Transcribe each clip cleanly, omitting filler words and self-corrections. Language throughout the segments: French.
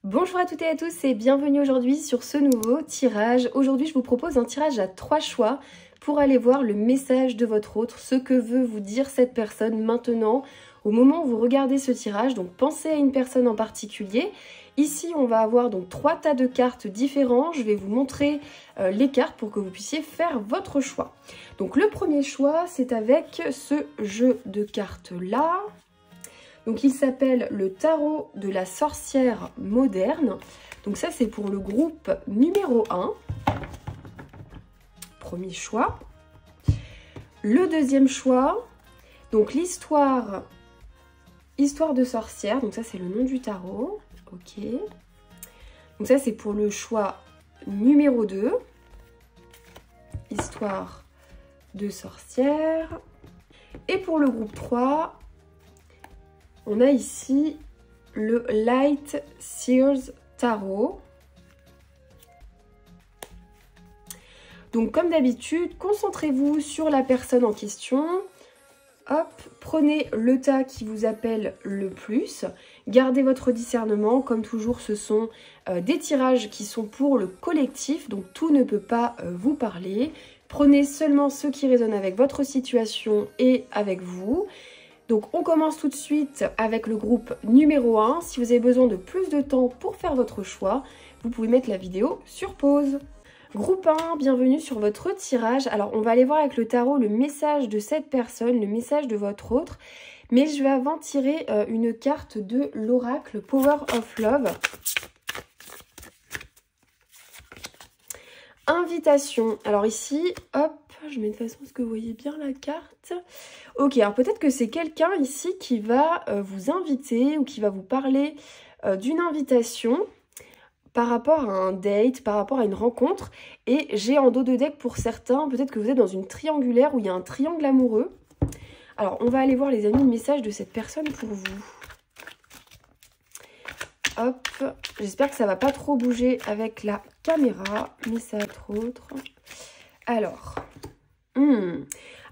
Bonjour à toutes et à tous et bienvenue aujourd'hui sur ce nouveau tirage. Aujourd'hui je vous propose un tirage à 3 choix pour aller voir le message de votre autre, ce que veut vous dire cette personne maintenant au moment où vous regardez ce tirage. Donc pensez à une personne en particulier. Ici on va avoir donc 3 tas de cartes différents. Je vais vous montrer les cartes pour que vous puissiez faire votre choix. Donc le premier choix c'est avec ce jeu de cartes là. Donc il s'appelle le tarot de la sorcière moderne. Donc ça c'est pour le groupe numéro 1. Premier choix. Le deuxième choix, donc l'histoire de sorcière. Donc ça c'est le nom du tarot. Ok. Donc ça c'est pour le choix numéro 2. Histoire de sorcière. Et pour le groupe 3, on a ici le Light Seers Tarot. Donc comme d'habitude, concentrez-vous sur la personne en question. Hop, prenez le tas qui vous appelle le plus. Gardez votre discernement. Comme toujours, ce sont des tirages qui sont pour le collectif. Donc tout ne peut pas vous parler. Prenez seulement ceux qui résonnent avec votre situation et avec vous. Donc on commence tout de suite avec le groupe numéro 1. Si vous avez besoin de plus de temps pour faire votre choix, vous pouvez mettre la vidéo sur pause. Groupe 1, bienvenue sur votre tirage. Alors on va aller voir avec le tarot le message de cette personne, le message de votre autre. Mais je vais avant tirer une carte de l'oracle Power of Love. Invitation. Alors ici, hop, je mets de façon à ce que vous voyez bien la carte. Ok, alors peut-être que c'est quelqu'un ici qui va vous inviter ou qui va vous parler d'une invitation par rapport à un date, par rapport à une rencontre. Et j'ai en dos de deck pour certains, peut-être que vous êtes dans une triangulaire où il y a un triangle amoureux. Alors on va aller voir les amis le message de cette personne pour vous. Hop, j'espère que ça va pas trop bouger avec la caméra, mais ça va être autre.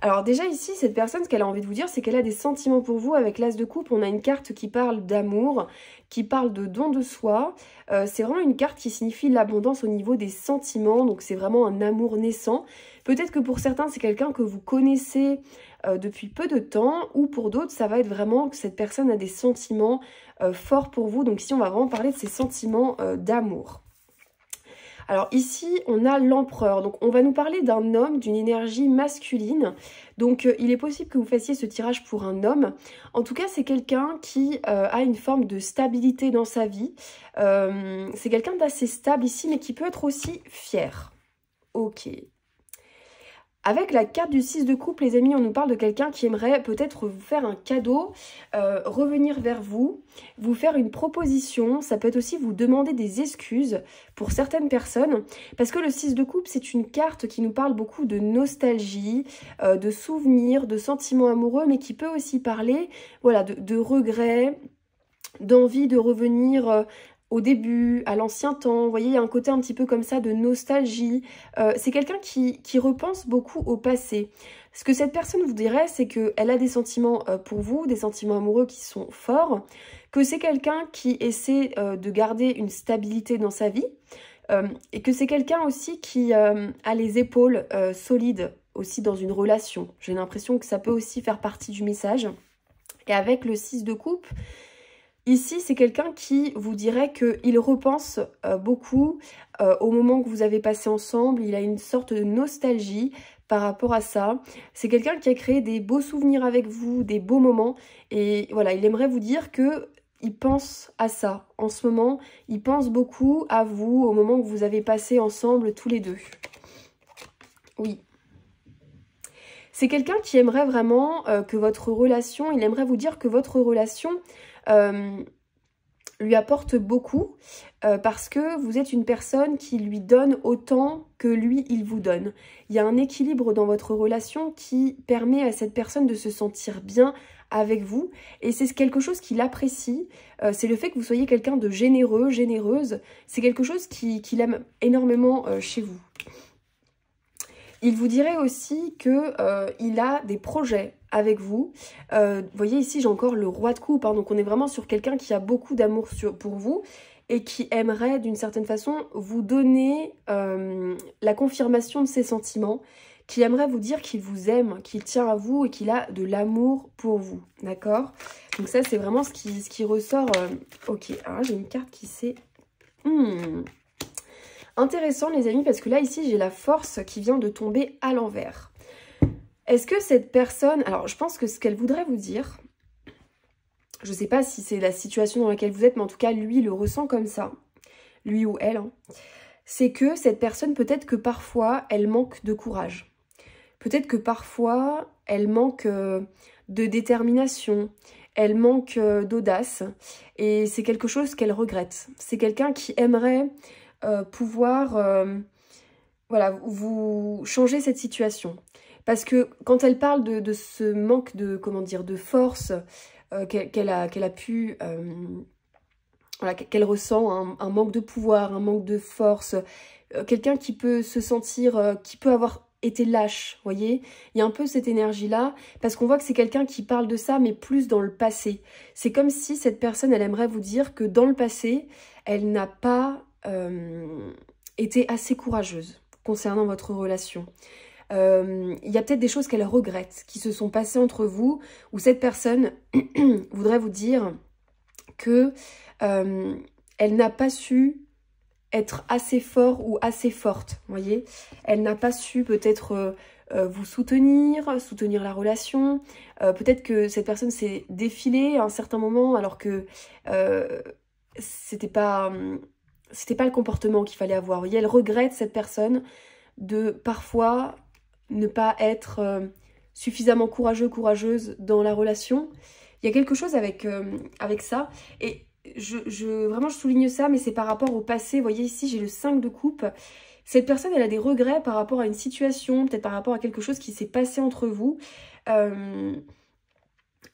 Alors déjà ici, cette personne, ce qu'elle a envie de vous dire, c'est qu'elle a des sentiments pour vous. Avec l'As de coupe, on a une carte qui parle d'amour, qui parle de don de soi. C'est vraiment une carte qui signifie l'abondance au niveau des sentiments, donc c'est vraiment un amour naissant. Peut-être que pour certains, c'est quelqu'un que vous connaissez depuis peu de temps, ou pour d'autres, ça va être vraiment que cette personne a des sentiments forts pour vous. Donc ici, on va vraiment parler de ces sentiments d'amour. Alors ici, on a l'empereur. Donc on va nous parler d'un homme, d'une énergie masculine. Donc il est possible que vous fassiez ce tirage pour un homme. En tout cas, c'est quelqu'un qui a une forme de stabilité dans sa vie. C'est quelqu'un d'assez stable ici, mais qui peut être aussi fier. Ok. Avec la carte du 6 de coupe, les amis, on nous parle de quelqu'un qui aimerait peut-être vous faire un cadeau, revenir vers vous, vous faire une proposition. Ça peut être aussi vous demander des excuses pour certaines personnes. Parce que le 6 de coupe, c'est une carte qui nous parle beaucoup de nostalgie, de souvenirs, de sentiments amoureux, mais qui peut aussi parler voilà, de regrets, d'envie de revenir au début, à l'ancien temps. Vous voyez, il y a un côté un petit peu comme ça de nostalgie. C'est quelqu'un qui repense beaucoup au passé. Ce que cette personne vous dirait, c'est qu'elle a des sentiments pour vous, des sentiments amoureux qui sont forts, que c'est quelqu'un qui essaie de garder une stabilité dans sa vie, et que c'est quelqu'un aussi qui a les épaules solides aussi dans une relation. J'ai l'impression que ça peut aussi faire partie du message. Et avec le 6 de coupe, ici, c'est quelqu'un qui vous dirait qu'il repense beaucoup au moment que vous avez passé ensemble. Il a une sorte de nostalgie par rapport à ça. C'est quelqu'un qui a créé des beaux souvenirs avec vous, des beaux moments. Et voilà, il aimerait vous dire qu'il pense à ça. En ce moment, il pense beaucoup à vous, au moment que vous avez passé ensemble tous les deux. Oui. C'est quelqu'un qui aimerait vraiment que votre relation, il aimerait vous dire que votre relation lui apporte beaucoup parce que vous êtes une personne qui lui donne autant que lui, il vous donne. Il y a un équilibre dans votre relation qui permet à cette personne de se sentir bien avec vous et c'est quelque chose qu'il apprécie. C'est le fait que vous soyez quelqu'un de généreux, généreuse. C'est quelque chose qu'il aime énormément chez vous. Il vous dirait aussi qu'il a des projets avec vous. Vous voyez ici, j'ai encore le roi de coupe, hein, donc on est vraiment sur quelqu'un qui a beaucoup d'amour pour vous et qui aimerait d'une certaine façon vous donner la confirmation de ses sentiments, qui aimerait vous dire qu'il vous aime, qu'il tient à vous et qu'il a de l'amour pour vous, d'accord? Donc ça, c'est vraiment ce qui ressort. Ok, alors j'ai une carte qui s'est... Intéressant, les amis, parce que là, ici, j'ai la force qui vient de tomber à l'envers. Est-ce que cette personne... Alors, je pense que ce qu'elle voudrait vous dire, je ne sais pas si c'est la situation dans laquelle vous êtes, mais en tout cas, lui le ressent comme ça, lui ou elle, hein, c'est que cette personne, peut-être que parfois, elle manque de courage. Peut-être que parfois, elle manque de détermination, elle manque d'audace, et c'est quelque chose qu'elle regrette. C'est quelqu'un qui aimerait pouvoir voilà, vous changer cette situation. Parce que quand elle parle de ce manque de, comment dire, de force qu'elle a pu... voilà, qu'elle ressent un manque de pouvoir, un manque de force, quelqu'un qui peut se sentir, qui peut avoir été lâche, vous voyez. Il y a un peu cette énergie-là, parce qu'on voit que c'est quelqu'un qui parle de ça, mais plus dans le passé. C'est comme si cette personne, elle aimerait vous dire que dans le passé, elle n'a pas été assez courageuse concernant votre relation. Il y a peut-être des choses qu'elle regrette, qui se sont passées entre vous, où cette personne voudrait vous dire que elle n'a pas su être assez fort ou assez forte, vous voyez. Elle n'a pas su peut-être vous soutenir la relation. Peut-être que cette personne s'est défilée à un certain moment alors que c'était pas le comportement qu'il fallait avoir. Vous voyez, elle regrette, cette personne, de parfois ne pas être suffisamment courageuse dans la relation. Il y a quelque chose avec ça. Et vraiment, je souligne ça, mais c'est par rapport au passé. Vous voyez, ici, j'ai le 5 de coupe. Cette personne, elle a des regrets par rapport à une situation, peut-être par rapport à quelque chose qui s'est passé entre vous. Elle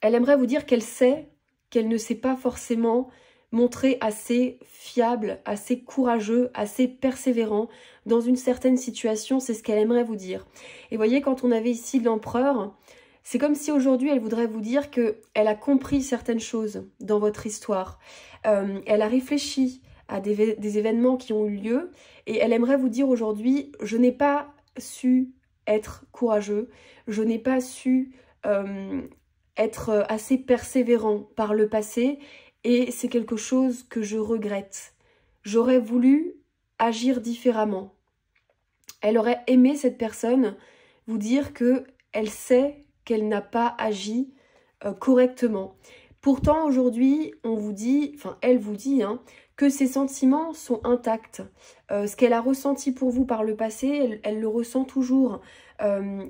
aimerait vous dire qu'elle sait qu'elle ne s'est pas forcément montré assez fiable, assez courageux, assez persévérant dans une certaine situation. C'est ce qu'elle aimerait vous dire. Et vous voyez, quand on avait ici l'empereur, c'est comme si aujourd'hui, elle voudrait vous dire qu'elle a compris certaines choses dans votre histoire. Elle a réfléchi à des événements qui ont eu lieu et elle aimerait vous dire aujourd'hui, je n'ai pas su être courageux, je n'ai pas su être assez persévérant par le passé et c'est quelque chose que je regrette. J'aurais voulu agir différemment. Elle aurait aimé, cette personne, vous dire qu'elle sait qu'elle n'a pas agi correctement. Pourtant, aujourd'hui, on vous dit, enfin, elle vous dit, hein, que ses sentiments sont intacts. Ce qu'elle a ressenti pour vous par le passé, elle le ressent toujours.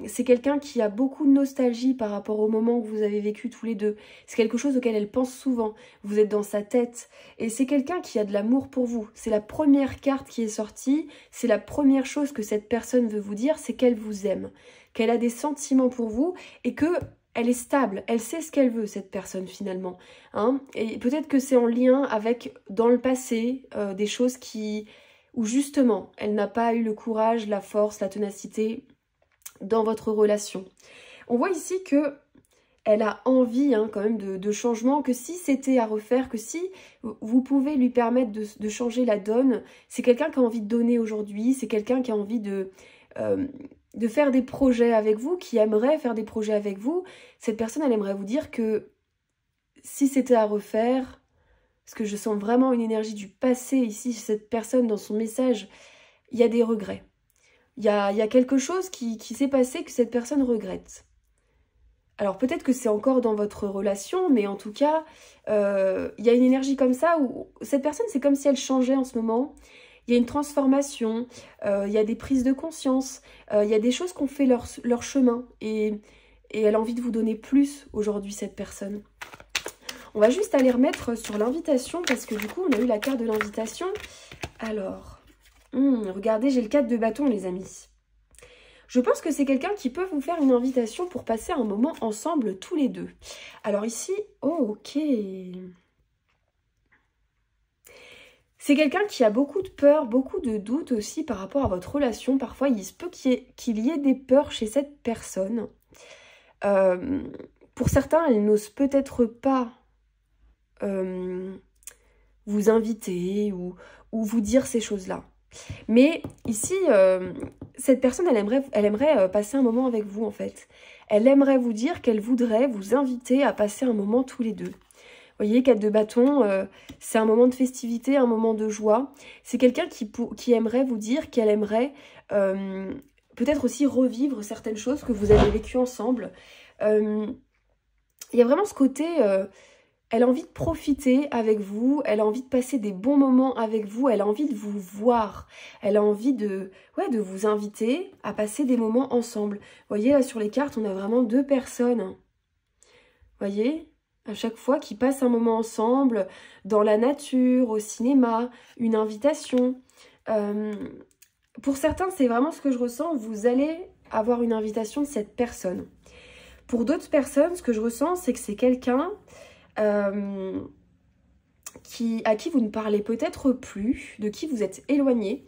C'est quelqu'un qui a beaucoup de nostalgie par rapport au moment que vous avez vécu tous les deux. C'est quelque chose auquel elle pense souvent. Vous êtes dans sa tête. Et c'est quelqu'un qui a de l'amour pour vous. C'est la première carte qui est sortie. C'est la première chose que cette personne veut vous dire, c'est qu'elle vous aime. Qu'elle a des sentiments pour vous et que elle est stable, elle sait ce qu'elle veut, cette personne, finalement. Hein, et peut-être que c'est en lien avec, dans le passé, des choses où justement, elle n'a pas eu le courage, la force, la ténacité dans votre relation. On voit ici que elle a envie quand même de changement, que si c'était à refaire, que si vous pouvez lui permettre de changer la donne, c'est quelqu'un qui a envie de donner aujourd'hui, c'est quelqu'un qui a envie de faire des projets avec vous, qui aimerait faire des projets avec vous. Cette personne, elle aimerait vous dire que si c'était à refaire, parce que je sens vraiment une énergie du passé ici, cette personne dans son message, il y a des regrets. Il y a quelque chose qui s'est passé que cette personne regrette. Alors peut-être que c'est encore dans votre relation, mais en tout cas, il y a une énergie comme ça où cette personne, c'est comme si elle changeait en ce moment. Il y a une transformation, il y a des prises de conscience, il y a des choses qui ont fait leur chemin. Et elle a envie de vous donner plus aujourd'hui, cette personne. On va juste aller remettre sur l'invitation, parce que du coup, on a eu la carte de l'invitation. Alors, regardez, j'ai le 4 de bâton, les amis. Je pense que c'est quelqu'un qui peut vous faire une invitation pour passer un moment ensemble tous les deux. Alors ici, oh, ok. C'est quelqu'un qui a beaucoup de peur, beaucoup de doutes aussi par rapport à votre relation. Parfois, il se peut qu'il y ait des peurs chez cette personne. Pour certains, elle n'ose peut-être pas vous inviter ou vous dire ces choses-là. Mais ici, cette personne, elle aimerait passer un moment avec vous, en fait. Elle aimerait vous dire qu'elle voudrait vous inviter à passer un moment tous les deux. Vous voyez, 4 de bâton, c'est un moment de festivité, un moment de joie. C'est quelqu'un qui aimerait vous dire qu'elle aimerait peut-être aussi revivre certaines choses que vous avez vécues ensemble. Il y a vraiment ce côté... elle a envie de profiter avec vous, elle a envie de passer des bons moments avec vous, elle a envie de vous voir, elle a envie de vous inviter à passer des moments ensemble. Vous voyez, là sur les cartes, on a vraiment 2 personnes. Vous voyez, à chaque fois qui passent un moment ensemble, dans la nature, au cinéma, une invitation. Pour certains, c'est vraiment ce que je ressens, vous allez avoir une invitation de cette personne. Pour d'autres personnes, ce que je ressens, c'est que c'est quelqu'un... à qui vous ne parlez peut-être plus, de qui vous êtes éloigné.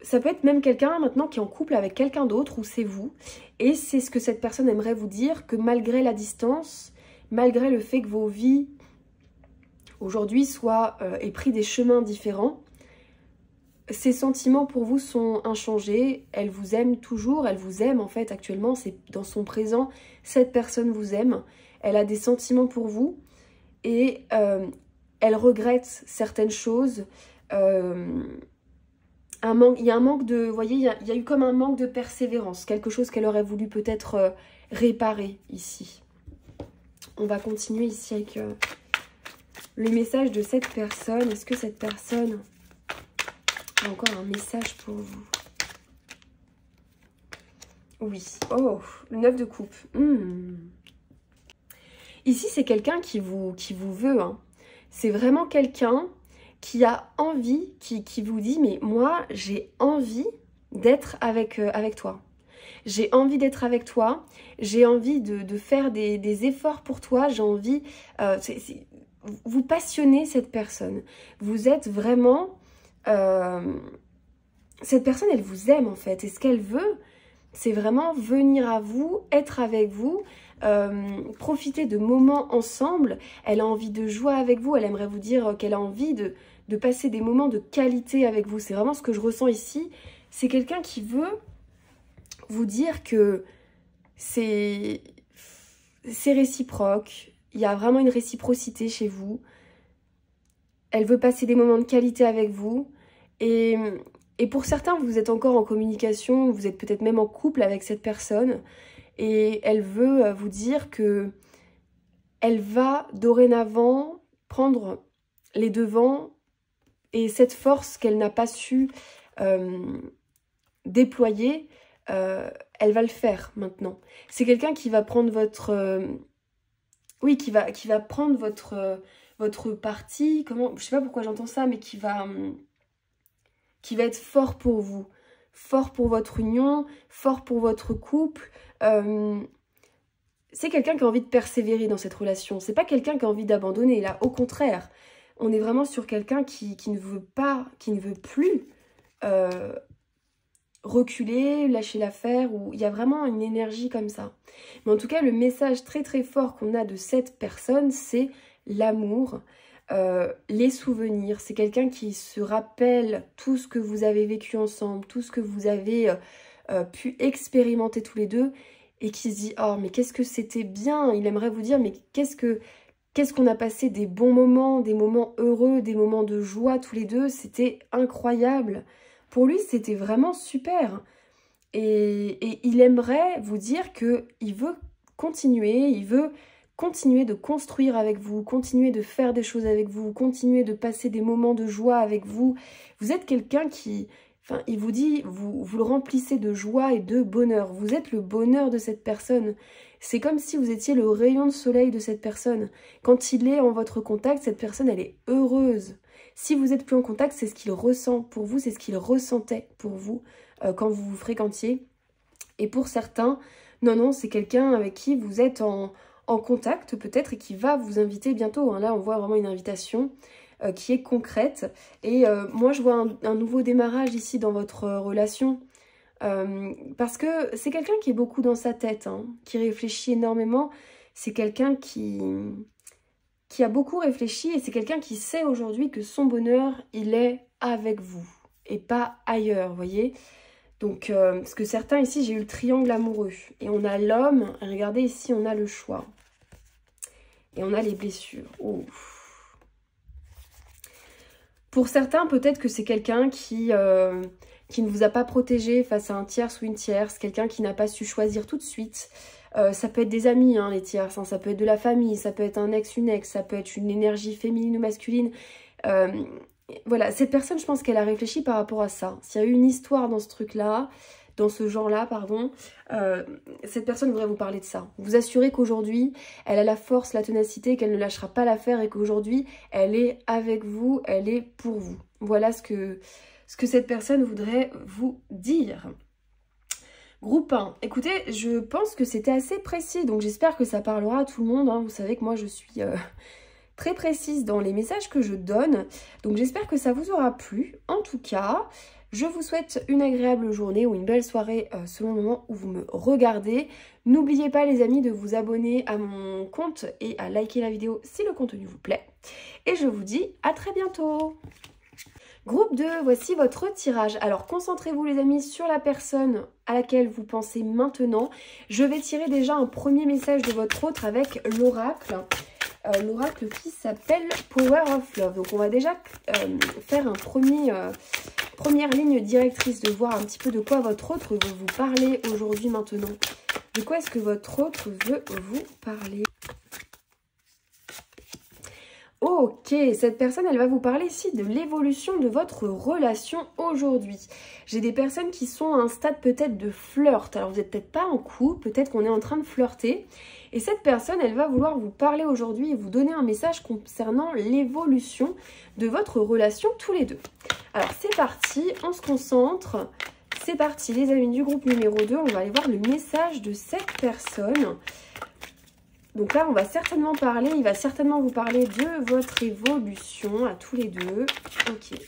Ça peut être même quelqu'un maintenant qui est en couple avec quelqu'un d'autre ou c'est vous. Et c'est ce que cette personne aimerait vous dire, que malgré la distance, malgré le fait que vos vies aujourd'hui aient pris des chemins différents, ses sentiments pour vous sont inchangés. Elle vous aime toujours, elle vous aime en fait actuellement, c'est dans son présent, cette personne vous aime. Elle a des sentiments pour vous et elle regrette certaines choses. Il y a un manque de... Vous voyez, il y a eu comme un manque de persévérance. Quelque chose qu'elle aurait voulu peut-être réparer ici. On va continuer ici avec le message de cette personne. Est-ce que cette personne a encore un message pour vous? Oui. Oh, le 9 de coupe. Ici, c'est quelqu'un qui vous veut. Hein. C'est vraiment quelqu'un qui a envie, qui vous dit, mais moi, j'ai envie d'être avec toi. J'ai envie d'être avec toi. J'ai envie de faire des efforts pour toi. J'ai envie... vous passionnez cette personne. Vous êtes vraiment... cette personne, elle vous aime en fait. Et ce qu'elle veut, c'est vraiment venir à vous, être avec vous, profiter de moments ensemble. Elle a envie de jouer avec vous, elle aimerait vous dire qu'elle a envie de passer des moments de qualité avec vous. C'est vraiment ce que je ressens ici. C'est quelqu'un qui veut vous dire que c'est réciproque. Il y a vraiment une réciprocité chez vous. Elle veut passer des moments de qualité avec vous. Et pour certains, vous êtes encore en communication, vous êtes peut-être même en couple avec cette personne. Et elle veut vous dire que elle va dorénavant prendre les devants et cette force qu'elle n'a pas su déployer, elle va le faire maintenant. C'est quelqu'un qui va prendre votre... oui, qui va prendre votre parti. Comment, je sais pas pourquoi j'entends ça, mais qui va être fort pour vous. Fort pour votre union, fort pour votre couple. C'est quelqu'un qui a envie de persévérer dans cette relation. C'est pas quelqu'un qui a envie d'abandonner. Là, au contraire, on est vraiment sur quelqu'un qui ne veut plus reculer, lâcher l'affaire. Ou il y a vraiment une énergie comme ça. Mais en tout cas, le message très très fort qu'on a de cette personne, c'est l'amour. Les souvenirs, c'est quelqu'un qui se rappelle tout ce que vous avez vécu ensemble, tout ce que vous avez pu expérimenter tous les deux et qui se dit « Oh, mais qu'est-ce que c'était bien !» Il aimerait vous dire « Mais qu'est-ce qu'on a passé des bons moments, des moments heureux, des moments de joie tous les deux, c'était incroyable !» Pour lui, c'était vraiment super. Et il aimerait vous dire qu'il veut continuer, de construire avec vous, continuer de faire des choses avec vous, continuer de passer des moments de joie avec vous. Vous êtes quelqu'un qui... Enfin, il vous dit, vous le remplissez de joie et de bonheur. Vous êtes le bonheur de cette personne. C'est comme si vous étiez le rayon de soleil de cette personne. Quand il est en votre contact, cette personne, elle est heureuse. Si vous n'êtes plus en contact, c'est ce qu'il ressent pour vous, c'est ce qu'il ressentait pour vous quand vous vous fréquentiez. Et pour certains, non, c'est quelqu'un avec qui vous êtes en contact peut-être et qui va vous inviter bientôt. Hein. Là, on voit vraiment une invitation qui est concrète. Et moi, je vois un nouveau démarrage ici dans votre relation. Parce que c'est quelqu'un qui est beaucoup dans sa tête, hein, qui réfléchit énormément. C'est quelqu'un qui qui a beaucoup réfléchi et c'est quelqu'un qui sait aujourd'hui que son bonheur, il est avec vous et pas ailleurs, vous voyez. Donc, parce que certains ici, j'ai eu le triangle amoureux et on a l'homme, regardez ici, on a le choix et on a les blessures. Oh. Pour certains, peut-être que c'est quelqu'un qui ne vous a pas protégé face à un tierce ou une tierce, quelqu'un qui n'a pas su choisir tout de suite. Ça peut être des amis, hein, les tierces, hein, ça peut être de la famille, ça peut être un ex, une ex, ça peut être une énergie féminine ou masculine. Voilà, cette personne, je pense qu'elle a réfléchi par rapport à ça. S'il y a eu une histoire dans ce truc-là, dans ce genre-là, pardon, cette personne voudrait vous parler de ça. Vous assurez qu'aujourd'hui, elle a la force, la ténacité, qu'elle ne lâchera pas l'affaire et qu'aujourd'hui, elle est avec vous, elle est pour vous. Voilà ce que cette personne voudrait vous dire. Groupe 1, écoutez, je pense que c'était assez précis, donc j'espère que ça parlera à tout le monde. Hein. Vous savez que moi, je suis très précise dans les messages que je donne, donc j'espère que ça vous aura plu. En tout cas, je vous souhaite une agréable journée ou une belle soirée selon le moment où vous me regardez. N'oubliez pas les amis de vous abonner à mon compte et à liker la vidéo si le contenu vous plaît. Et je vous dis à très bientôt. Groupe 2, voici votre tirage. Alors concentrez-vous les amis sur la personne à laquelle vous pensez maintenant. Je vais tirer déjà un premier message de votre autre avec l'oracle. L'oracle qui s'appelle Power of Love. Donc on va déjà faire un première ligne directrice, de voir un petit peu de quoi votre autre veut vous parler aujourd'hui maintenant. De quoi est-ce que votre autre veut vous parler? Ok, cette personne, elle va vous parler ici de l'évolution de votre relation aujourd'hui. J'ai des personnes qui sont à un stade peut-être de flirt. Alors, vous n'êtes peut-être pas en couple, peut-être qu'on est en train de flirter. Et cette personne, elle va vouloir vous parler aujourd'hui et vous donner un message concernant l'évolution de votre relation tous les deux. Alors, c'est parti, on se concentre. C'est parti, les amis du groupe numéro 2. On va aller voir le message de cette personne. Donc là, on va certainement parler, il va certainement vous parler de votre évolution à tous les deux. Ok.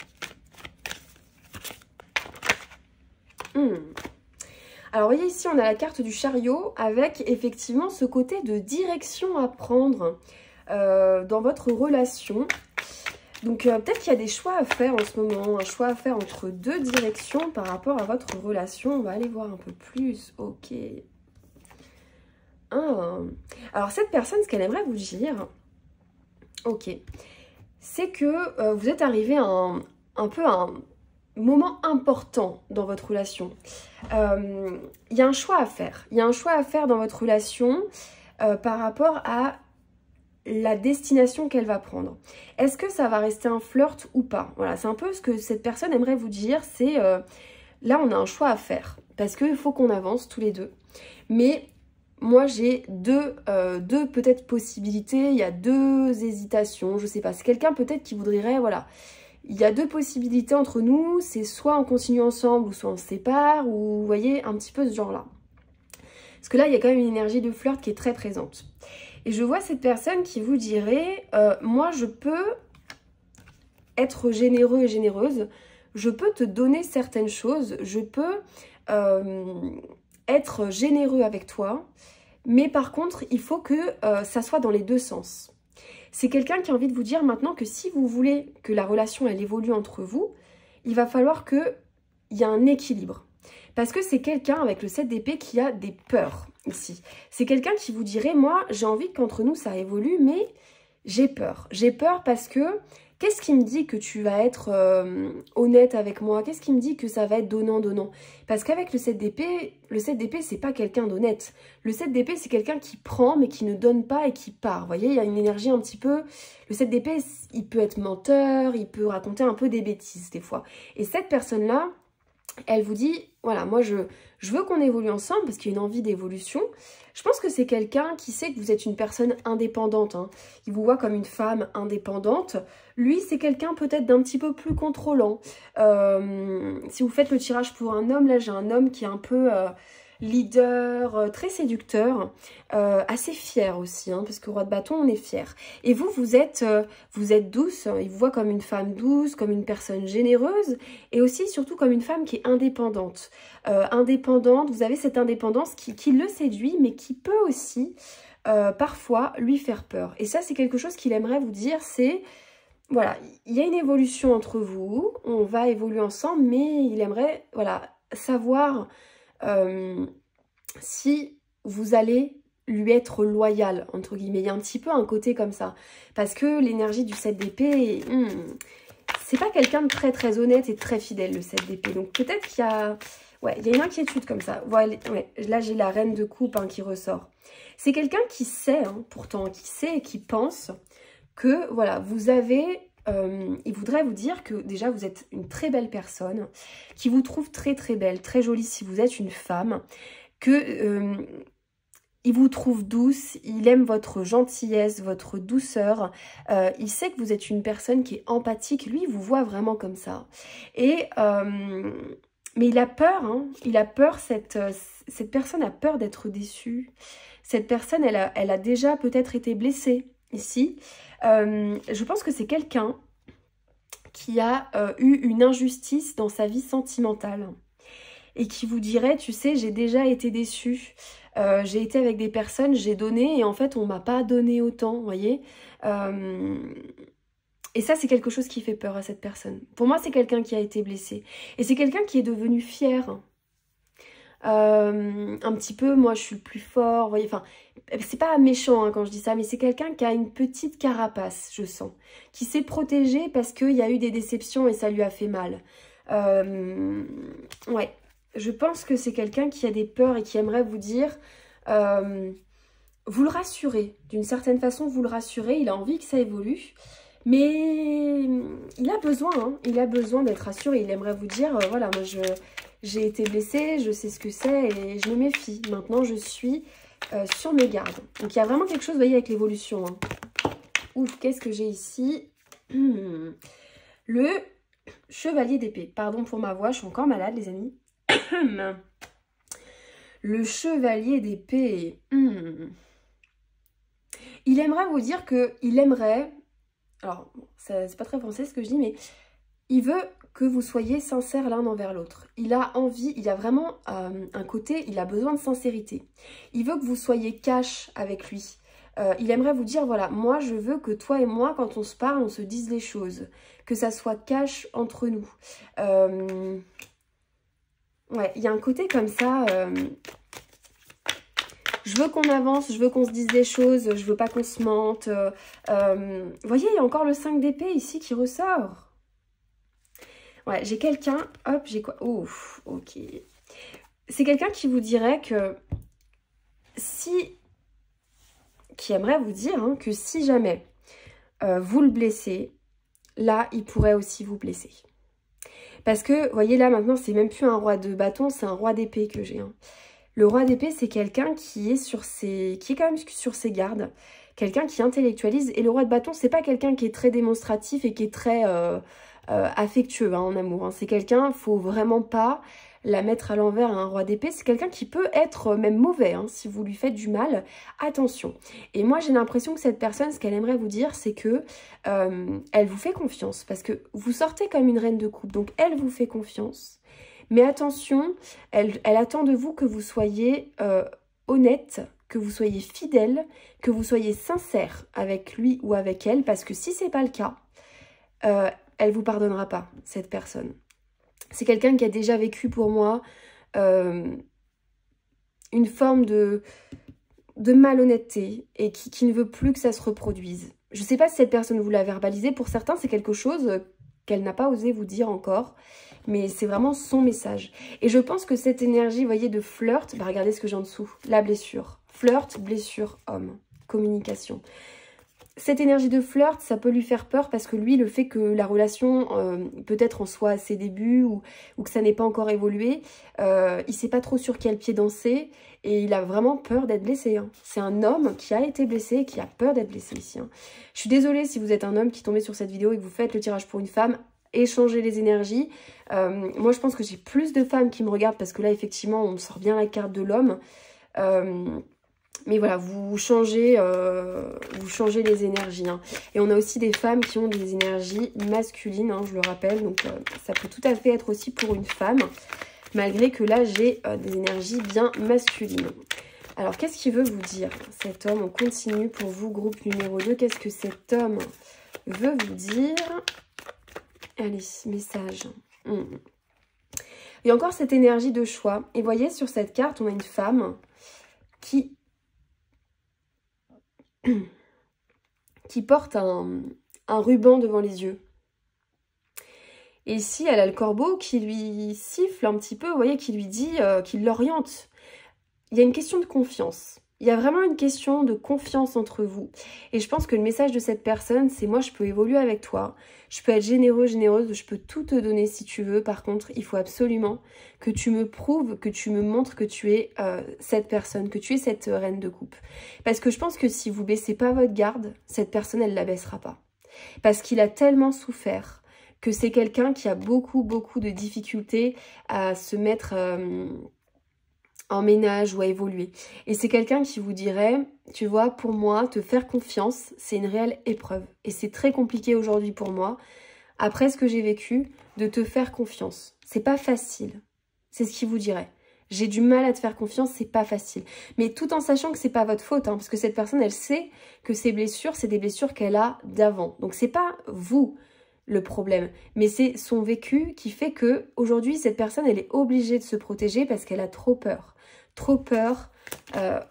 Alors, vous voyez ici, on a la carte du chariot avec effectivement ce côté de direction à prendre dans votre relation. Donc, peut-être qu'il y a des choix à faire en ce moment, un choix à faire entre deux directions par rapport à votre relation. On va aller voir un peu plus. Ok. Alors cette personne, ce qu'elle aimerait vous dire, ok, c'est que vous êtes arrivé à un peu à un moment important dans votre relation. Il y a un choix à faire. Il y a un choix à faire dans votre relation par rapport à la destination qu'elle va prendre. Est-ce que ça va rester un flirt ou pas? Voilà, c'est un peu ce que cette personne aimerait vous dire, c'est là on a un choix à faire parce qu'il faut qu'on avance tous les deux. Mais moi, j'ai deux peut-être possibilités, il y a deux hésitations, je sais pas. C'est quelqu'un peut-être qui voudrait, voilà, il y a deux possibilités entre nous, c'est soit on continue ensemble ou soit on se sépare, ou vous voyez, un petit peu ce genre-là. Parce que là, il y a quand même une énergie de flirt qui est très présente. Et je vois cette personne qui vous dirait, moi, je peux être généreux et généreuse, je peux te donner certaines choses, je peux être généreux avec toi, mais par contre, il faut que ça soit dans les deux sens. C'est quelqu'un qui a envie de vous dire maintenant que si vous voulez que la relation, elle évolue entre vous, il va falloir qu'il y ait un équilibre. Parce que c'est quelqu'un avec le 7 d'épée qui a des peurs ici. C'est quelqu'un qui vous dirait, moi, j'ai envie qu'entre nous, ça évolue, mais j'ai peur. J'ai peur parce que qu'est-ce qui me dit que tu vas être honnête avec moi? Qu'est-ce qui me dit que ça va être donnant-donnant? Parce qu'avec le 7 d'épée, c'est pas quelqu'un d'honnête. Le 7 d'épée, c'est quelqu'un qui prend mais qui ne donne pas et qui part. Vous voyez, il y a une énergie un petit peu... Le 7 d'épée, il peut être menteur, il peut raconter un peu des bêtises des fois. Et cette personne-là, elle vous dit, voilà, moi je veux qu'on évolue ensemble parce qu'il y a une envie d'évolution. Je pense que c'est quelqu'un qui sait que vous êtes une personne indépendante. Hein. Il vous voit comme une femme indépendante. Lui, c'est quelqu'un peut-être d'un petit peu plus contrôlant. Si vous faites le tirage pour un homme, là j'ai un homme qui est un peu leader, très séducteur, assez fier aussi, hein, parce que roi de bâton, on est fier. Et vous, vous êtes douce, il vous voit comme une femme douce, comme une personne généreuse, et aussi surtout comme une femme qui est indépendante. Indépendante, vous avez cette indépendance qui le séduit, mais qui peut aussi parfois lui faire peur. Et ça, c'est quelque chose qu'il aimerait vous dire, c'est, voilà, il y a une évolution entre vous, on va évoluer ensemble, mais il aimerait, voilà, savoir si vous allez lui être loyal, entre guillemets. Il y a un petit peu un côté comme ça. Parce que l'énergie du 7 d'épée, c'est pas quelqu'un de très très honnête et très fidèle, le 7 d'épée. Donc peut-être qu'il y a... Ouais, il y a une inquiétude comme ça. Voilà, ouais, là, j'ai la reine de coupe hein, qui ressort. C'est quelqu'un qui sait, hein, pourtant, qui sait et qui pense que, voilà, vous avez... il voudrait vous dire que, déjà, vous êtes une très belle personne, qui vous trouve très très belle, très jolie si vous êtes une femme, que... il vous trouve douce, il aime votre gentillesse, votre douceur. Il sait que vous êtes une personne qui est empathique. Lui, il vous voit vraiment comme ça. Et... mais il a peur, hein. Il a peur, cette personne a peur d'être déçue. Cette personne, elle a déjà peut-être été blessée ici. Je pense que c'est quelqu'un qui a eu une injustice dans sa vie sentimentale. Et qui vous dirait, tu sais, j'ai déjà été déçue. J'ai été avec des personnes, j'ai donné et en fait, on m'a pas donné autant, vous voyez. Et ça, c'est quelque chose qui fait peur à cette personne. Pour moi, c'est quelqu'un qui a été blessé. Et c'est quelqu'un qui est devenu fier. Un petit peu, moi, je suis le plus fort. Vous voyez, enfin, c'est pas méchant hein, quand je dis ça, mais c'est quelqu'un qui a une petite carapace, je sens. Qui s'est protégé parce qu'il y a eu des déceptions et ça lui a fait mal. Ouais, je pense que c'est quelqu'un qui a des peurs et qui aimerait vous dire... vous le rassurez. D'une certaine façon, vous le rassurez. Il a envie que ça évolue. Mais il a besoin, hein, il a besoin d'être rassuré. Il aimerait vous dire, voilà, moi j'ai été blessée, je sais ce que c'est et je me méfie. Maintenant, je suis sur mes gardes. Donc, il y a vraiment quelque chose, vous voyez, avec l'évolution. Hein. Ouf, qu'est-ce que j'ai ici? Le chevalier d'épée. Pardon pour ma voix, je suis encore malade, les amis. Le chevalier d'épée. Il aimerait vous dire qu'il aimerait... Alors, c'est pas très français ce que je dis, mais il veut que vous soyez sincères l'un envers l'autre. Il a envie, il a vraiment un côté, il a besoin de sincérité. Il veut que vous soyez cash avec lui. Il aimerait vous dire, voilà, moi je veux que toi et moi, quand on se parle, on se dise les choses. Que ça soit cash entre nous. Ouais, il y a un côté comme ça... je veux qu'on avance, je veux qu'on se dise des choses, je veux pas qu'on se mente. Vous voyez, il y a encore le 5 d'épée ici qui ressort. Ouais, j'ai quelqu'un... Hop, j'ai quoi? Ouf, ok. C'est quelqu'un qui vous dirait que si... Qui aimerait vous dire hein, que si jamais vous le blessez, là, il pourrait aussi vous blesser. Parce que, vous voyez, là, maintenant, c'est même plus un roi de bâton, c'est un roi d'épée que j'ai. Hein. Le roi d'épée, c'est quelqu'un qui est quand même sur ses gardes, quelqu'un qui intellectualise. Et le roi de bâton, c'est pas quelqu'un qui est très démonstratif et qui est très affectueux hein, en amour. Hein. C'est quelqu'un, faut vraiment pas la mettre à l'envers à un roi d'épée. C'est quelqu'un qui peut être même mauvais hein, si vous lui faites du mal. Attention. Et moi, j'ai l'impression que cette personne, ce qu'elle aimerait vous dire, c'est que elle vous fait confiance. Parce que vous sortez comme une reine de coupe, donc elle vous fait confiance. Mais attention, elle attend de vous que vous soyez honnête, que vous soyez fidèle, que vous soyez sincère avec lui ou avec elle. Parce que si ce n'est pas le cas, elle ne vous pardonnera pas, cette personne. C'est quelqu'un qui a déjà vécu pour moi une forme de malhonnêteté et qui ne veut plus que ça se reproduise. Je ne sais pas si cette personne vous l'a verbalisé. Pour certains, c'est quelque chose qu'elle n'a pas osé vous dire encore. Mais c'est vraiment son message. Et je pense que cette énergie, vous voyez, de flirt, bah regardez ce que j'ai en dessous, la blessure. Flirt, blessure, homme, communication. Cette énergie de flirt, ça peut lui faire peur parce que lui, le fait que la relation peut-être en soit à ses débuts ou que ça n'ait pas encore évolué, il ne sait pas trop sur quel pied danser et il a vraiment peur d'être blessé. Hein. C'est un homme qui a été blessé et qui a peur d'être blessé ici. Hein. Je suis désolée si vous êtes un homme qui tombait sur cette vidéo et que vous faites le tirage pour une femme. Échanger les énergies. Moi, je pense que j'ai plus de femmes qui me regardent parce que là, effectivement, on sort bien la carte de l'homme. Mais voilà, vous changez les énergies. Hein. Et on a aussi des femmes qui ont des énergies masculines, hein, je le rappelle. Donc, ça peut tout à fait être aussi pour une femme, malgré que là, j'ai des énergies bien masculines. Alors, qu'est-ce qu'il veut vous dire, cet homme? On continue pour vous, groupe numéro 2. Qu'est-ce que cet homme veut vous dire? Allez, message. Il y a encore cette énergie de choix. Et voyez, sur cette carte, on a une femme qui porte un ruban devant les yeux. Et ici, elle a le corbeau qui lui siffle un petit peu, vous voyez, qui lui dit, qui l'oriente. Il y a une question de confiance. Il y a vraiment une question de confiance entre vous. Et je pense que le message de cette personne, c'est moi, je peux évoluer avec toi. Je peux être généreux, généreuse, je peux tout te donner si tu veux. Par contre, il faut absolument que tu me prouves, que tu me montres que tu es cette personne, que tu es cette reine de coupe. Parce que je pense que si vous baissez pas votre garde, cette personne, elle la baissera pas. Parce qu'il a tellement souffert que c'est quelqu'un qui a beaucoup de difficultés à se mettre en ménage ou à évoluer. Et c'est quelqu'un qui vous dirait, tu vois, pour moi, te faire confiance, c'est une réelle épreuve. Et c'est très compliqué aujourd'hui pour moi, après ce que j'ai vécu, de te faire confiance. C'est pas facile. C'est ce qu'il vous dirait. J'ai du mal à te faire confiance, c'est pas facile. Mais tout en sachant que c'est pas votre faute, hein, parce que cette personne, elle sait que ces blessures, c'est des blessures qu'elle a d'avant. Donc c'est pas vous le problème, mais c'est son vécu qui fait que aujourd'hui cette personne, elle est obligée de se protéger parce qu'elle a trop peur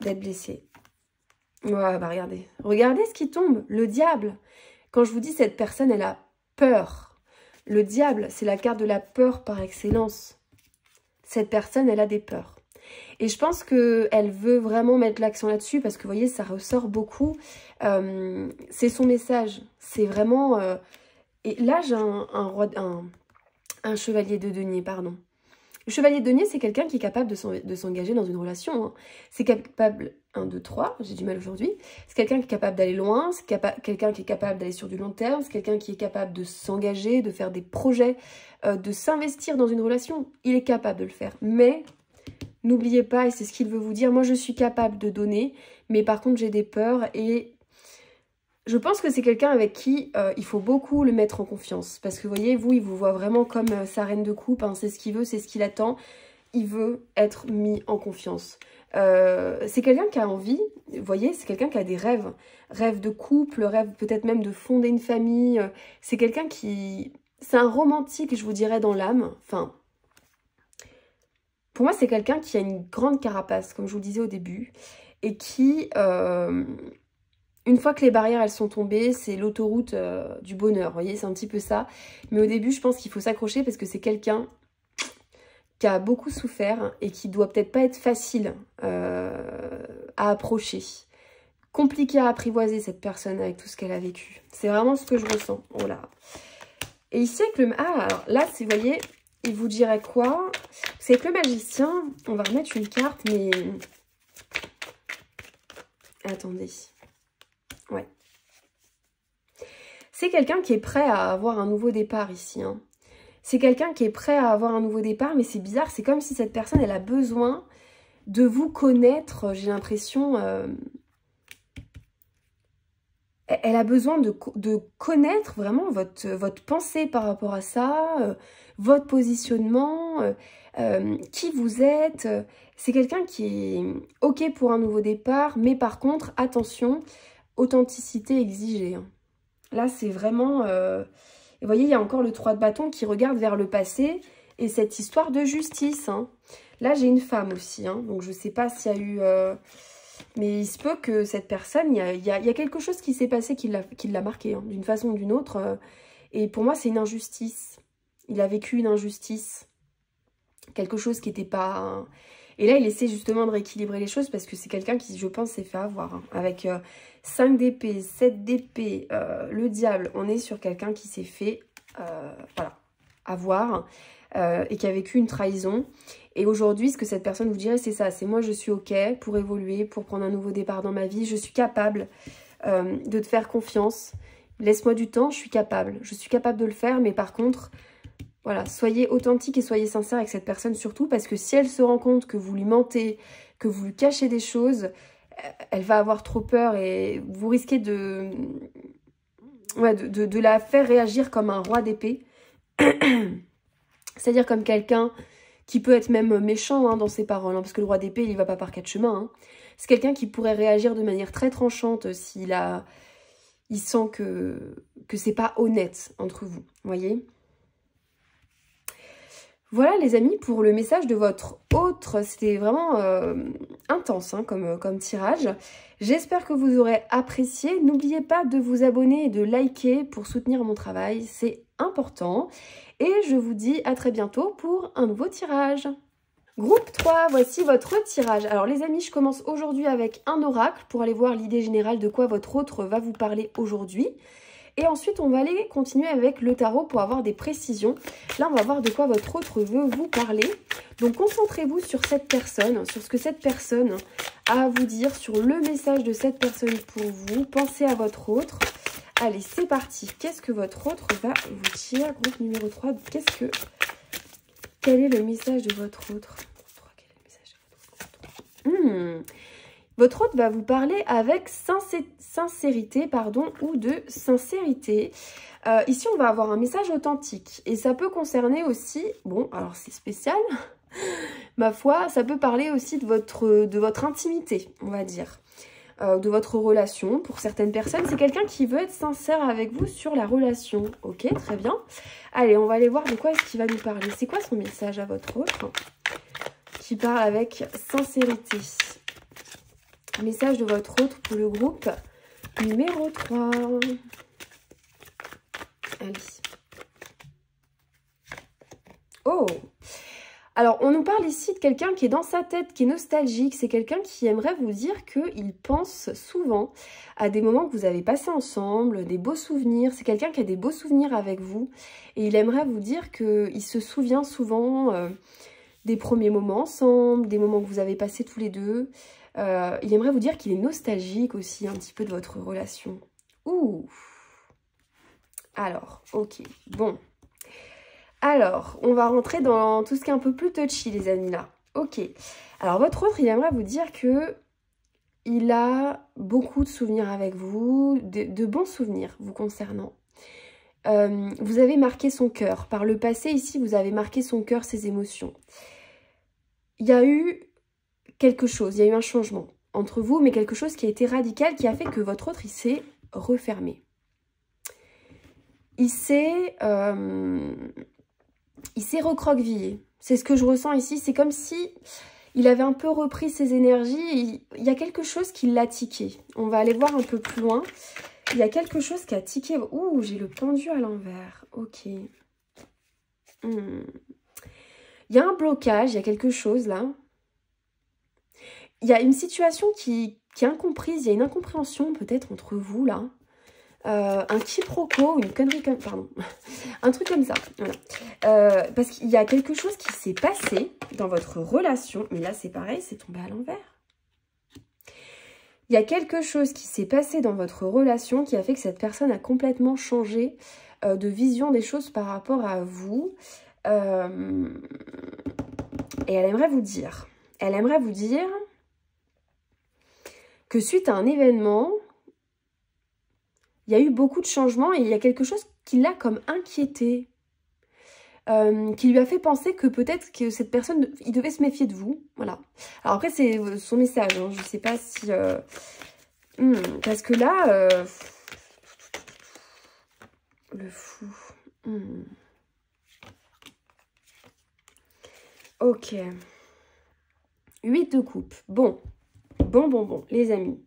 d'être blessée. Ouais, bah regardez ce qui tombe, le diable. Quand je vous dis cette personne, elle a peur. Le diable, c'est la carte de la peur par excellence. Cette personne, elle a des peurs. Et je pense qu'elle veut vraiment mettre l'accent là-dessus parce que, vous voyez, ça ressort beaucoup. C'est son message. C'est vraiment... Et là, j'ai un chevalier de denier, pardon. Le chevalier de denier, c'est quelqu'un qui est capable de s'engager dans une relation. Hein. C'est capable, 1, 2, 3, j'ai du mal aujourd'hui. C'est quelqu'un qui est capable d'aller loin, c'est quelqu'un qui est capable d'aller sur du long terme, c'est quelqu'un qui est capable de s'engager, de faire des projets, de s'investir dans une relation. Il est capable de le faire. Mais n'oubliez pas, et c'est ce qu'il veut vous dire, moi je suis capable de donner, mais par contre j'ai des peurs et... Je pense que c'est quelqu'un avec qui il faut beaucoup le mettre en confiance. Parce que vous voyez, il vous voit vraiment comme sa reine de coupe. Hein, c'est ce qu'il veut, c'est ce qu'il attend. Il veut être mis en confiance. C'est quelqu'un qui a envie, vous voyez, c'est quelqu'un qui a des rêves. Rêves de couple, rêves peut-être même de fonder une famille. C'est quelqu'un qui... C'est un romantique, je vous dirais, dans l'âme. Enfin, pour moi, c'est quelqu'un qui a une grande carapace, comme je vous le disais au début. Et qui... Une fois que les barrières, elles sont tombées, c'est l'autoroute du bonheur, vous voyez, c'est un petit peu ça. Mais au début, je pense qu'il faut s'accrocher parce que c'est quelqu'un qui a beaucoup souffert et qui doit peut-être pas être facile à approcher. Compliqué à apprivoiser cette personne avec tout ce qu'elle a vécu. C'est vraiment ce que je ressens. Oh là. Et ici, avec le... Ah, alors là, vous voyez, il vous dirait quoi? C'est avec le magicien, on va remettre une carte, mais... Attendez... Ouais. C'est quelqu'un qui est prêt à avoir un nouveau départ ici. Hein. C'est quelqu'un qui est prêt à avoir un nouveau départ, mais c'est bizarre. C'est comme si cette personne, elle a besoin de vous connaître. J'ai l'impression... elle a besoin de connaître vraiment votre pensée par rapport à ça, votre positionnement, qui vous êtes. C'est quelqu'un qui est OK pour un nouveau départ, mais par contre, attention... Authenticité exigée. Hein. Là, c'est vraiment... Et vous voyez, il y a encore le 3 de bâton qui regarde vers le passé et cette histoire de justice. Hein. Là, j'ai une femme aussi. Hein. Donc, je ne sais pas s'il y a eu... Mais il se peut que cette personne, il y a quelque chose qui s'est passé qui l'a marqué, hein, d'une façon ou d'une autre. Et pour moi, c'est une injustice. Il a vécu une injustice. Quelque chose qui n'était pas... Et là, il essaie justement de rééquilibrer les choses parce que c'est quelqu'un qui, je pense, s'est fait avoir. Hein. Avec 5 d'épée, 7 d'épée, le diable, on est sur quelqu'un qui s'est fait voilà, avoir et qui a vécu une trahison. Et aujourd'hui, ce que cette personne vous dirait, c'est ça. C'est moi, je suis OK pour évoluer, pour prendre un nouveau départ dans ma vie. Je suis capable de te faire confiance. Laisse-moi du temps, je suis capable. Je suis capable de le faire, mais par contre... Voilà, soyez authentique et soyez sincère avec cette personne surtout parce que si elle se rend compte que vous lui mentez, que vous lui cachez des choses, elle va avoir trop peur et vous risquez de la faire réagir comme un roi d'épée. C'est-à-dire comme quelqu'un qui peut être même méchant dans ses paroles, parce que le roi d'épée, il ne va pas par quatre chemins. C'est quelqu'un qui pourrait réagir de manière très tranchante il sent que c'est pas honnête entre vous, voyez. Voilà les amis, pour le message de votre autre, c'était vraiment intense comme tirage. J'espère que vous aurez apprécié. N'oubliez pas de vous abonner et de liker pour soutenir mon travail, c'est important. Et je vous dis à très bientôt pour un nouveau tirage. Groupe 3, voici votre tirage. Alors les amis, je commence aujourd'hui avec un oracle pour aller voir l'idée générale de quoi votre autre va vous parler aujourd'hui. Et ensuite, on va aller continuer avec le tarot pour avoir des précisions. Là, on va voir de quoi votre autre veut vous parler. Donc, concentrez-vous sur cette personne, sur ce que cette personne a à vous dire, sur le message de cette personne pour vous. Pensez à votre autre. Allez, c'est parti. Qu'est-ce que votre autre va vous dire? Groupe numéro 3, quel est le message de votre autre? Quel est le message de votre autre? Votre autre va vous parler avec sincérité, ou de sincérité. Ici, on va avoir un message authentique. Et ça peut concerner aussi, bon, alors c'est spécial, ma foi, ça peut parler aussi de votre intimité, on va dire. De votre relation. Pour certaines personnes, c'est quelqu'un qui veut être sincère avec vous sur la relation. Ok, très bien. Allez, on va aller voir de quoi est-ce qu'il va nous parler. C'est quoi son message à votre autre qui parle avec sincérité? Message de votre autre pour le groupe numéro 3. Allez. Oh! Alors, on nous parle ici de quelqu'un qui est dans sa tête, qui est nostalgique. C'est quelqu'un qui aimerait vous dire qu'il pense souvent à des moments que vous avez passés ensemble, des beaux souvenirs. C'est quelqu'un qui a des beaux souvenirs avec vous. Et il aimerait vous dire qu'il se souvient souvent des premiers moments ensemble, des moments que vous avez passés tous les deux. Il aimerait vous dire qu'il est nostalgique aussi un petit peu de votre relation. Ouh. Alors, ok, bon. Alors, on va rentrer dans tout ce qui est un peu plus touchy, les amis, là. Ok. Alors, votre autre, il aimerait vous dire que il a beaucoup de souvenirs avec vous, de bons souvenirs vous concernant. Vous avez marqué son cœur. Par le passé, ici, vous avez marqué son cœur, ses émotions. Il y a eu quelque chose, il y a eu un changement entre vous, mais quelque chose qui a été radical, qui a fait que votre autre, il s'est refermé. Il s'est recroquevillé. C'est ce que je ressens ici. C'est comme si il avait un peu repris ses énergies. Il y a quelque chose qui l'a tiqué. On va aller voir un peu plus loin. Il y a quelque chose qui a tiqué. Ouh, j'ai le pendu à l'envers. Ok. Il y a un blocage, il y a quelque chose là. Il y a une situation qui est incomprise. Il y a une incompréhension peut-être entre vous là. Un quiproquo, une connerie comme... Pardon. Un truc comme ça. Voilà. Parce qu'il y a quelque chose qui s'est passé dans votre relation. Mais là, c'est pareil, c'est tombé à l'envers. Il y a quelque chose qui s'est passé dans votre relation qui a fait que cette personne a complètement changé de vision des choses par rapport à vous. Et elle aimerait vous dire... Elle aimerait vous dire que suite à un événement... Il y a eu beaucoup de changements et il y a quelque chose qui l'a comme inquiété, qui lui a fait penser que peut-être que cette personne, il devait se méfier de vous. Voilà. Alors après, c'est son message. Hein. Je ne sais pas si... parce que là... le fou. Ok. 8 de coupe. Bon, les amis.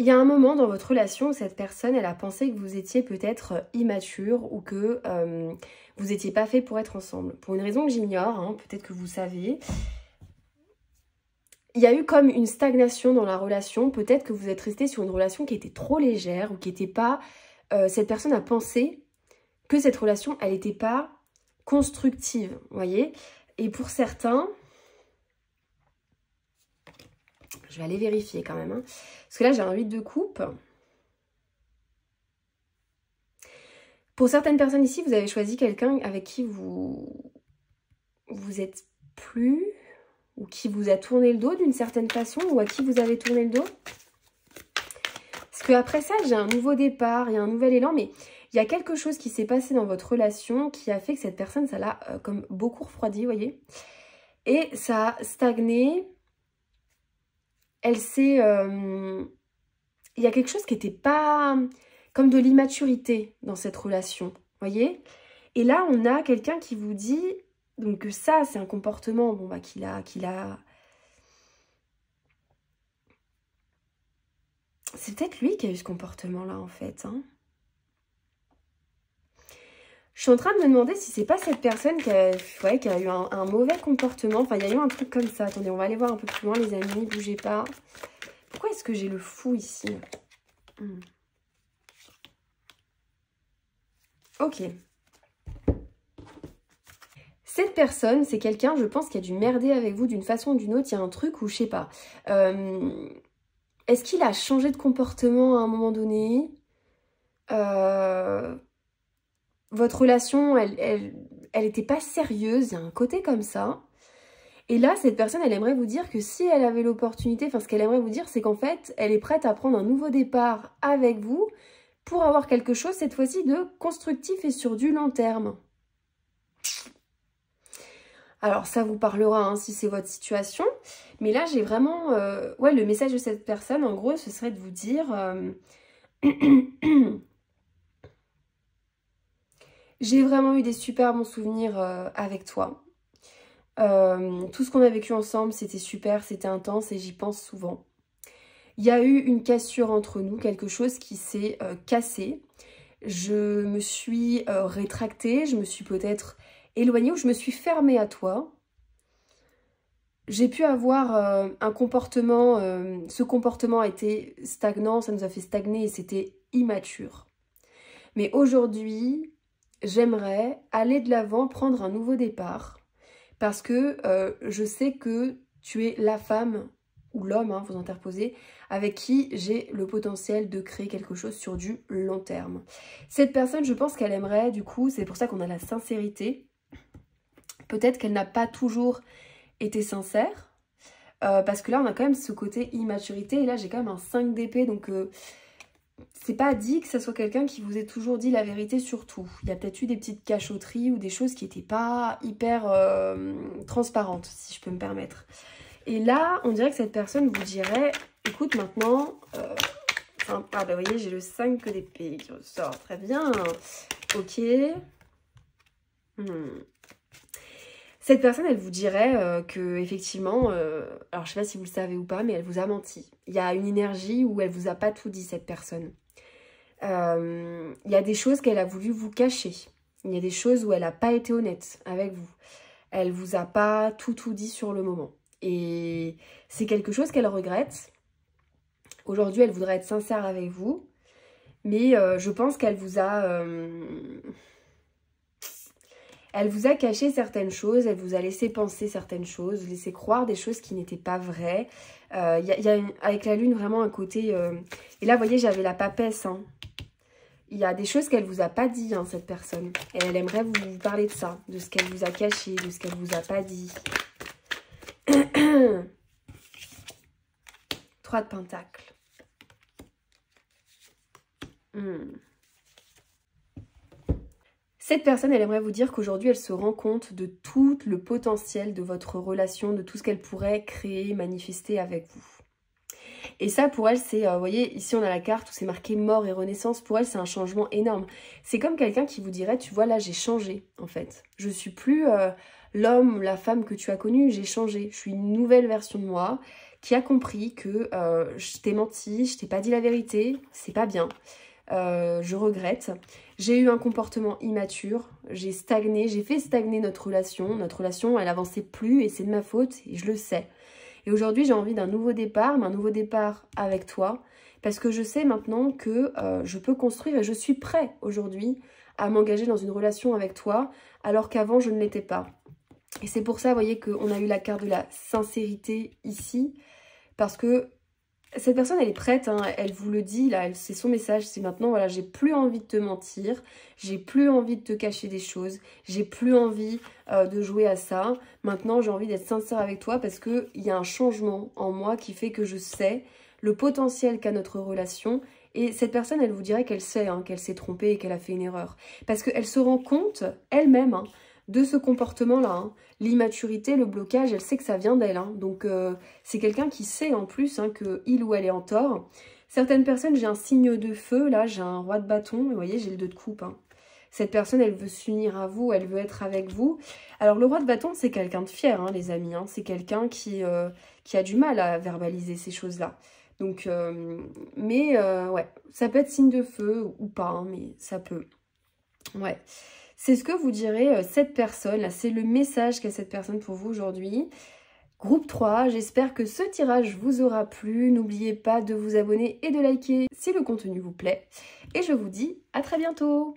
Il y a un moment dans votre relation où cette personne, elle a pensé que vous étiez peut-être immature ou que vous n'étiez pas fait pour être ensemble. Pour une raison que j'ignore, hein, peut-être que vous savez. Il y a eu comme une stagnation dans la relation. Peut-être que vous êtes resté sur une relation qui était trop légère ou qui n'était pas... cette personne a pensé que cette relation, elle n'était pas constructive, vous voyez. Et pour certains... Je vais aller vérifier quand même. Hein. Parce que là, j'ai un 8 de coupe. Pour certaines personnes ici, vous avez choisi quelqu'un avec qui vous êtes plus, ou qui vous a tourné le dos d'une certaine façon, ou à qui vous avez tourné le dos. Parce qu'après ça, j'ai un nouveau départ, il y a un nouvel élan, mais il y a quelque chose qui s'est passé dans votre relation qui a fait que cette personne, ça l'a comme beaucoup refroidi, vous voyez. Et ça a stagné. Elle s'est... il y a quelque chose qui n'était pas... comme de l'immaturité dans cette relation, voyez? Et là, on a quelqu'un qui vous dit... Donc ça, c'est un comportement bon, bah, qu'il a... C'est peut-être lui qui a eu ce comportement-là, en fait. Hein. Je suis en train de me demander si c'est pas cette personne qui a, ouais, qui a eu un mauvais comportement. Enfin, il y a eu un truc comme ça. Attendez, on va aller voir un peu plus loin, les amis. Bougez pas. Pourquoi est-ce que j'ai le fou ici? Ok. Cette personne, c'est quelqu'un, je pense, qui a dû merder avec vous d'une façon ou d'une autre. Il y a un truc où, je sais pas... Est-ce qu'il a changé de comportement à un moment donné? Votre relation, elle était pas sérieuse. Il y a un côté comme ça. Et là, cette personne, elle aimerait vous dire que si elle avait l'opportunité, enfin, ce qu'elle aimerait vous dire, c'est qu'en fait, elle est prête à prendre un nouveau départ avec vous pour avoir quelque chose, cette fois-ci, de constructif et sur du long terme. Alors, ça vous parlera hein, si c'est votre situation. Mais là, j'ai vraiment... ouais, le message de cette personne, en gros, ce serait de vous dire... j'ai vraiment eu des super bons souvenirs avec toi. Tout ce qu'on a vécu ensemble, c'était super, c'était intense et j'y pense souvent. Il y a eu une cassure entre nous, quelque chose qui s'est cassé. Je me suis rétractée, je me suis peut-être éloignée ou je me suis fermée à toi. J'ai pu avoir un comportement, ce comportement a été stagnant, ça nous a fait stagner et c'était immature. Mais aujourd'hui, j'aimerais aller de l'avant, prendre un nouveau départ parce que je sais que tu es la femme ou l'homme, hein, vous interposez, avec qui j'ai le potentiel de créer quelque chose sur du long terme. Cette personne, je pense qu'elle aimerait, du coup, c'est pour ça qu'on a la sincérité. Peut-être qu'elle n'a pas toujours été sincère, parce que là, on a quand même ce côté immaturité, et là, j'ai quand même un 5 d'épée, donc c'est pas dit que ça soit quelqu'un qui vous ait toujours dit la vérité sur tout. Il y a peut-être eu des petites cachotteries ou des choses qui n'étaient pas hyper transparentes, si je peux me permettre. Et là, on dirait que cette personne vous dirait, écoute maintenant, ah bah vous voyez, j'ai le 5 d'épée qui ressort, très bien, ok. Cette personne, elle vous dirait que effectivement, alors je sais pas si vous le savez ou pas, mais elle vous a menti. Il y a une énergie où elle vous a pas tout dit, cette personne. Il y a des choses qu'elle a voulu vous cacher. Il y a des choses où elle n'a pas été honnête avec vous. Elle vous a pas tout dit sur le moment. Et c'est quelque chose qu'elle regrette. Aujourd'hui, elle voudrait être sincère avec vous. Mais je pense qu'elle vous a... elle vous a caché certaines choses, elle vous a laissé penser certaines choses, laissé croire des choses qui n'étaient pas vraies. Y a avec la lune vraiment un côté... Et là, vous voyez, j'avais la papesse. Hein. Il y a des choses qu'elle vous a pas dit, hein, cette personne. Et elle aimerait vous parler de ça, de ce qu'elle vous a caché, de ce qu'elle vous a pas dit. 3 de pentacles. Cette personne, elle aimerait vous dire qu'aujourd'hui, elle se rend compte de tout le potentiel de votre relation, de tout ce qu'elle pourrait créer, manifester avec vous. Et ça, pour elle, c'est, vous voyez, ici, on a la carte où c'est marqué mort et renaissance. Pour elle, c'est un changement énorme. C'est comme quelqu'un qui vous dirait, tu vois, là, j'ai changé, en fait. Je suis plus l'homme, la femme que tu as connue, j'ai changé. Je suis une nouvelle version de moi qui a compris que je t'ai menti, je t'ai pas dit la vérité, c'est pas bien. Je regrette. J'ai eu un comportement immature, j'ai stagné, j'ai fait stagner notre relation. Notre relation, elle avançait plus et c'est de ma faute et je le sais. Et aujourd'hui, j'ai envie d'un nouveau départ, mais un nouveau départ avec toi. Parce que je sais maintenant que je peux construire et je suis prêt aujourd'hui à m'engager dans une relation avec toi, alors qu'avant, je ne l'étais pas. Et c'est pour ça, vous voyez, qu'on a eu la carte de la sincérité ici. Parce que cette personne, elle est prête, hein, elle vous le dit, là, c'est son message, c'est maintenant, voilà, j'ai plus envie de te mentir, j'ai plus envie de te cacher des choses, j'ai plus envie de jouer à ça. Maintenant, j'ai envie d'être sincère avec toi parce qu'il y a un changement en moi qui fait que je sais le potentiel qu'a notre relation. Et cette personne, elle vous dirait qu'elle sait, hein, qu'elle s'est trompée et qu'elle a fait une erreur. Parce qu'elle se rend compte, elle-même, hein, de ce comportement-là. Hein. L'immaturité, le blocage, elle sait que ça vient d'elle. Hein. Donc, c'est quelqu'un qui sait en plus hein, qu'il ou elle est en tort. Certaines personnes, j'ai un signe de feu, là, j'ai un roi de bâton. Vous voyez, j'ai le 2 de coupe. Hein. Cette personne, elle veut s'unir à vous, elle veut être avec vous. Alors, le roi de bâton, c'est quelqu'un de fier, hein, les amis. Hein. C'est quelqu'un qui a du mal à verbaliser ces choses-là. Donc, ouais, ça peut être signe de feu ou pas, hein, mais ça peut. Ouais. C'est ce que vous direz cette personne, là, c'est le message qu'a cette personne pour vous aujourd'hui. Groupe 3, j'espère que ce tirage vous aura plu. N'oubliez pas de vous abonner et de liker si le contenu vous plaît. Et je vous dis à très bientôt.